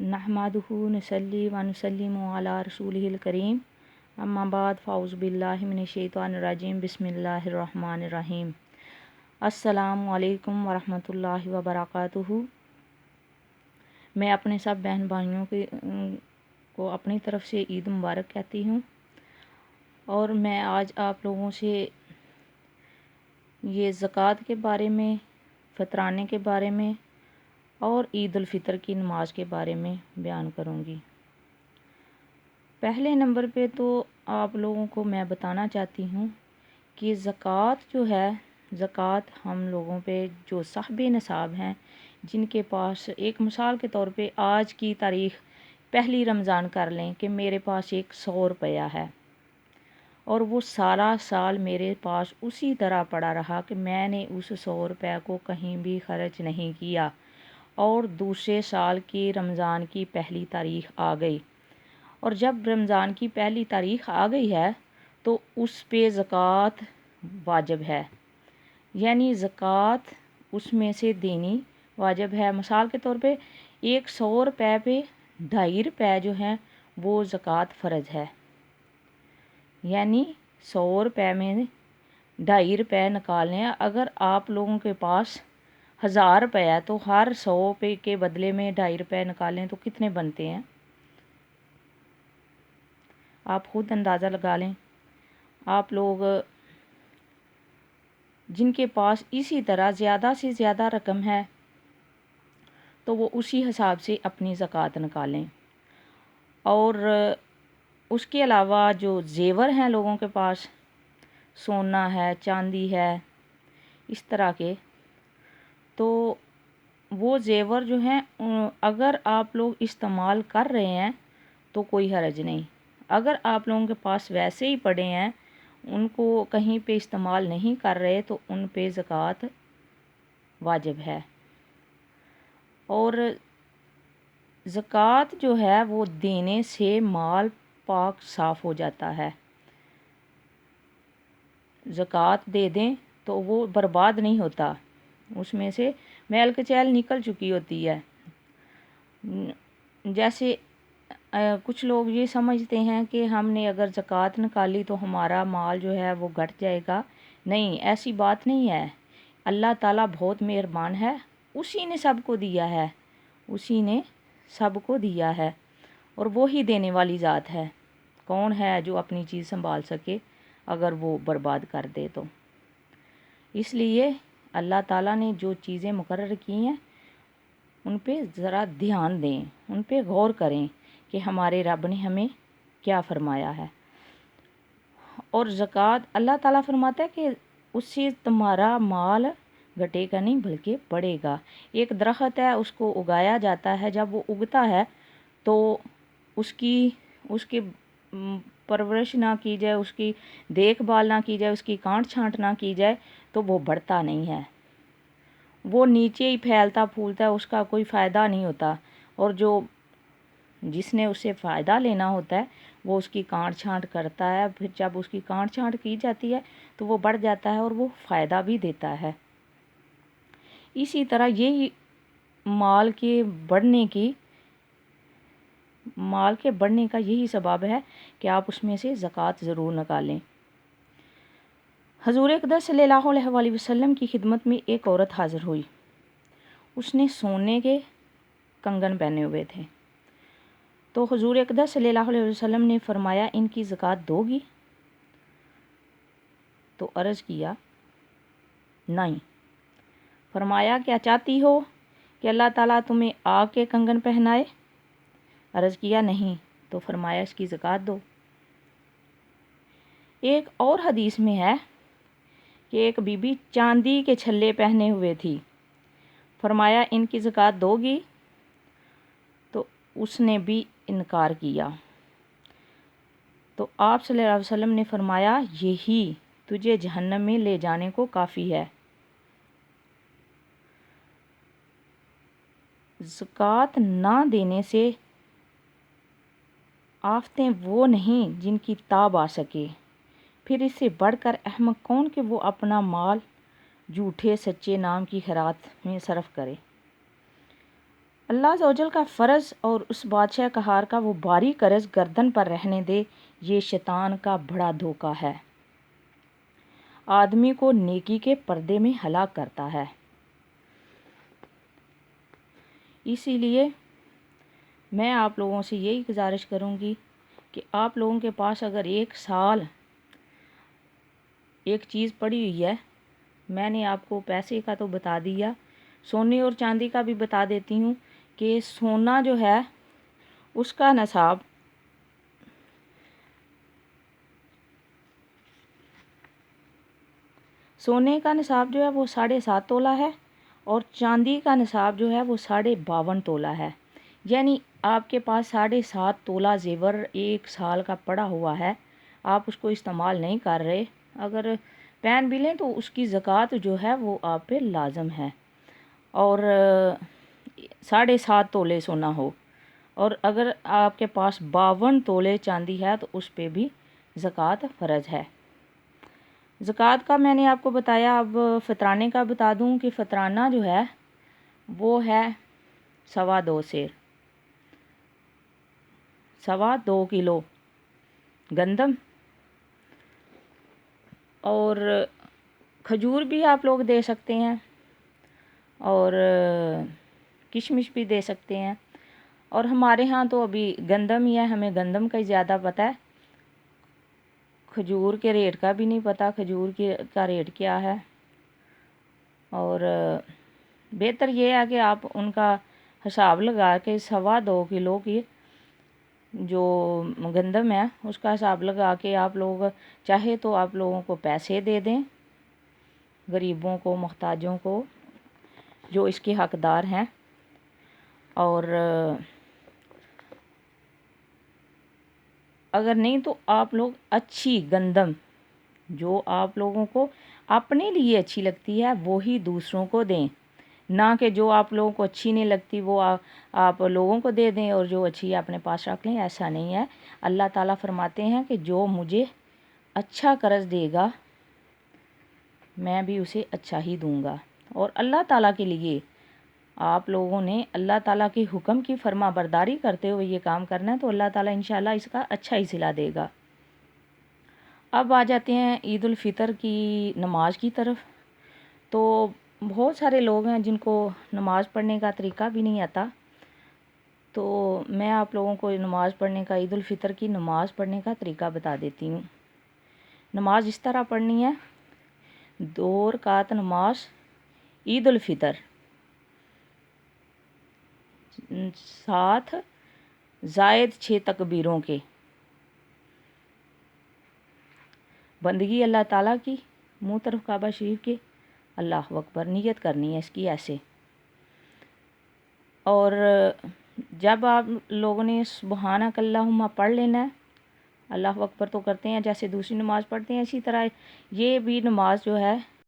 नहमदुहु नसल्ली व नुसल्लिमु अला रसूलिहिल करीम अम्मा बाद फ़ाउज़ु बिल्लाहि मिनश्शैतानिर रजीम बिस्मिल्लाहिर रहमानिर रहीम। अस्सलामु अलैकुम व रहमतुल्लाहि व बरकातुहू। मैं अपने सब बहन भाइयों को अपनी तरफ से ईद मुबारक कहती हूँ और मैं आज आप लोगों से ये ज़कात के बारे में, फ़ितराने के बारे में और ईद उल फ़ितर की नमाज के बारे में बयान करूँगी। पहले नंबर पे तो आप लोगों को मैं बताना चाहती हूँ कि ज़कात जो है, ज़कात हम लोगों पे जो साहिब निसाब हैं, जिनके पास एक मिसाल के तौर पे आज की तारीख़ पहली रमज़ान कर लें कि मेरे पास एक 100 रुपया है और वो सारा साल मेरे पास उसी तरह पड़ा रहा कि मैंने उस 100 रुपये को कहीं भी खर्च नहीं किया और दूसरे साल की रमज़ान की पहली तारीख़ आ गई और जब रमज़ान की पहली तारीख़ आ गई है तो उस पे ज़कात वाजिब है, यानी ज़कात उसमें से देनी वाजिब है। मिसाल के तौर पे एक 100 रुपये पे 2.5 रुपये जो हैं वो ज़कात फ़र्ज है, यानी 100 रुपये में 2.5 रुपये निकालने हैं। अगर आप लोगों के पास 1000 रुपये है तो हर 100 पे के बदले में 2.5 रुपये निकालें तो कितने बनते हैं, आप खुद अंदाज़ा लगा लें। आप लोग जिनके पास इसी तरह ज़्यादा से ज़्यादा रकम है तो वो उसी हिसाब से अपनी ज़कात निकालें। और उसके अलावा जो ज़ेवर हैं लोगों के पास, सोना है, चांदी है, इस तरह के, तो वो ज़ेवर जो हैं अगर आप लोग इस्तेमाल कर रहे हैं तो कोई हर्ज नहीं। अगर आप लोगों के पास वैसे ही पड़े हैं, उनको कहीं पे इस्तेमाल नहीं कर रहे, तो उन पे ज़कात वाजिब है। और ज़कात जो है वो देने से माल पाक साफ़ हो जाता है। ज़कात दे दें तो वो बर्बाद नहीं होता, उसमें से मैल कचैल निकल चुकी होती है। जैसे कुछ लोग ये समझते हैं कि हमने अगर ज़कात निकाली तो हमारा माल जो है वो घट जाएगा। नहीं, ऐसी बात नहीं है। अल्लाह ताला बहुत मेहरबान है, उसी ने सबको दिया है, उसी ने सबको दिया है और वो ही देने वाली ज़ात है। कौन है जो अपनी चीज़ संभाल सके अगर वो बर्बाद कर दे तो। इसलिए अल्लाह ताला ने जो चीज़ें मुकर्रर की हैं उन पे ज़रा ध्यान दें, उन पे गौर करें कि हमारे रब ने हमें क्या फ़रमाया है। और ज़कात अल्लाह ताला फरमाता है कि उससे तुम्हारा माल घटेगा नहीं बल्कि बढ़ेगा। एक दरख्त है, उसको उगाया जाता है, जब वो उगता है तो उसकी परवरिश ना की जाए, उसकी देखभाल ना की जाए, उसकी काट छांट ना की जाए तो वो बढ़ता नहीं है, वो नीचे ही फैलता फूलता है, उसका कोई फ़ायदा नहीं होता। और जिसने उससे फ़ायदा लेना होता है वो उसकी काट छांट करता है, फिर जब उसकी काट छांट की जाती है तो वो बढ़ जाता है और वो फ़ायदा भी देता है। इसी तरह यही माल के बढ़ने का यही सबब है कि आप उसमें से ज़कात ज़रूर निकालें। हज़ूर अक़दस सल्लल्लाहु अलैहि वसल्लम की खिदमत में एक औरत हाज़िर हुई। उसने सोने के कंगन पहने हुए थे। तो हज़ूर अक़दस सल्लल्लाहु अलैहि वसल्लम ने फरमाया, इनकी ज़कात दोगी? तो अर्ज़ किया, नहीं। फरमाया, क्या चाहती हो कि अल्लाह ताला तुम्हें आग के कंगन पहनाए? अर्ज़ किया, नहीं। तो फरमाया, इसकी ज़कात दो। एक और हदीस में है कि एक बीबी चांदी के छल्ले पहने हुए थी। फरमाया, इनकी ज़कात दोगी? तो उसने भी इनकार किया। तो आप सल्लल्लाहु अलैहि वसल्लम ने फरमाया, यही तुझे जहन्नम में ले जाने को काफ़ी है। ज़कात ना देने से आफ़तें वो नहीं जिनकी ताब आ सके। फिर इससे बढ़कर अहमक कौन कि वो अपना माल झूठे सच्चे नाम की खैरात में सर्फ करे। اللہ عز و جل کا فرض اور اس بادشاہ قہار کا وہ باری قرض گردن پر رہنے دے، یہ شیطان کا بڑا دھوکہ ہے، آدمی کو نیکی کے پردے میں ہلاک کرتا ہے۔ اسی لیے میں آپ لوگوں سے یہی گزارش کروں گی کہ آپ لوگوں کے پاس اگر ایک سال ایک چیز پڑی ہوئی ہے، میں نے آپ کو پیسے کا تو بتا دیا، سونے اور چاندی کا بھی بتا دیتی ہوں کہ سونا جو ہے اس کا نصاب سونے کا نصاب جو ہے وہ 7.5 تولہ ہے، اور چاندی کا نصاب جو ہے وہ 52.5 تولہ ہے۔ یعنی آپ کے پاس 7.5 تولہ زیور ایک سال کا پڑا ہوا ہے، آپ اس کو استعمال نہیں کر رہے، اگر پہن بھی لیں تو اس کی زکوٰۃ جو ہے وہ آپ پہ لازم ہے۔ اور 7.5 تولے سونا ہو، اور اگر آپ کے پاس 52 تولے چاندی ہے تو اس پہ بھی زکوٰۃ فرض ہے۔ زکوٰۃ کا میں نے آپ کو بتایا، اب فطرانے کا بتا دوں کہ فطرانہ جو ہے وہ ہے 2.25 سیر، 2.25 کلو گندم، اور کھجور بھی آپ لوگ دے سکتے ہیں، اور کشمش بھی دے سکتے ہیں، اور ہمارے ہاں تو ابھی گندم ہی ہے، ہمیں گندم کا ہی زیادہ پتہ ہے، کھجور کے ریٹ کا بھی نہیں پتہ، کھجور کا ریٹ کیا ہے۔ اور بہتر یہ ہے کہ آپ ان کا حساب لگا کے 2.25 کلو کی جو گندم ہے اس کا حساب لگا کے آپ لوگ چاہے تو آپ لوگوں کو پیسے دے دیں، غریبوں کو، محتاجوں کو، جو اس کے حقدار ہیں، اور اگر نہیں تو آپ لوگ اچھی گندم جو آپ لوگوں کو اپنے لیے اچھی لگتی ہے وہی دوسروں کو دیں، نہ کہ جو آپ لوگوں کو اچھی نہیں لگتی وہ آپ لوگوں کو دے دیں اور جو اچھی اپنے پاس رکھ لیں، ایسا نہیں ہے۔ اللہ تعالیٰ فرماتے ہیں کہ جو مجھے اچھا قرض دے گا میں بھی اسے اچھا ہی دوں گا، اور اللہ تعالیٰ کے لیے آپ لوگوں نے اللہ تعالیٰ کے حکم کی فرما برداری کرتے ہوئے یہ کام کرنا ہے تو اللہ تعالیٰ انشاءاللہ اس کا اچھا ہی صلہ دے گا۔ اب آ جاتے ہیں عید الفطر کی نماز کی طرف۔ تو بہت سارے لوگ ہیں جن کو نماز پڑھنے کا طریقہ بھی نہیں آتا، تو میں آپ لوگوں کو نماز پڑھنے کا، عید الفطر کی نماز پڑھنے کا طریقہ بتا دیتی ہوں۔ نماز اس طرح پڑھنی ہے، 2 رکعت نماز عید الفطر، 7 زائد 6 تکبیروں کے، بندگی اللہ تعالیٰ کی، منہ طرف کعبہ شریف کے، اللہ اکبر نیت کرنی ہے اس کی ایسے۔ اور جب آپ لوگوں نے سبحانک اللہم پڑھ لینا ہے، اللہ اکبر تو کرتے ہیں جیسے دوسری نماز پڑھتے ہیں، اسی طرح یہ بھی نماز جو ہے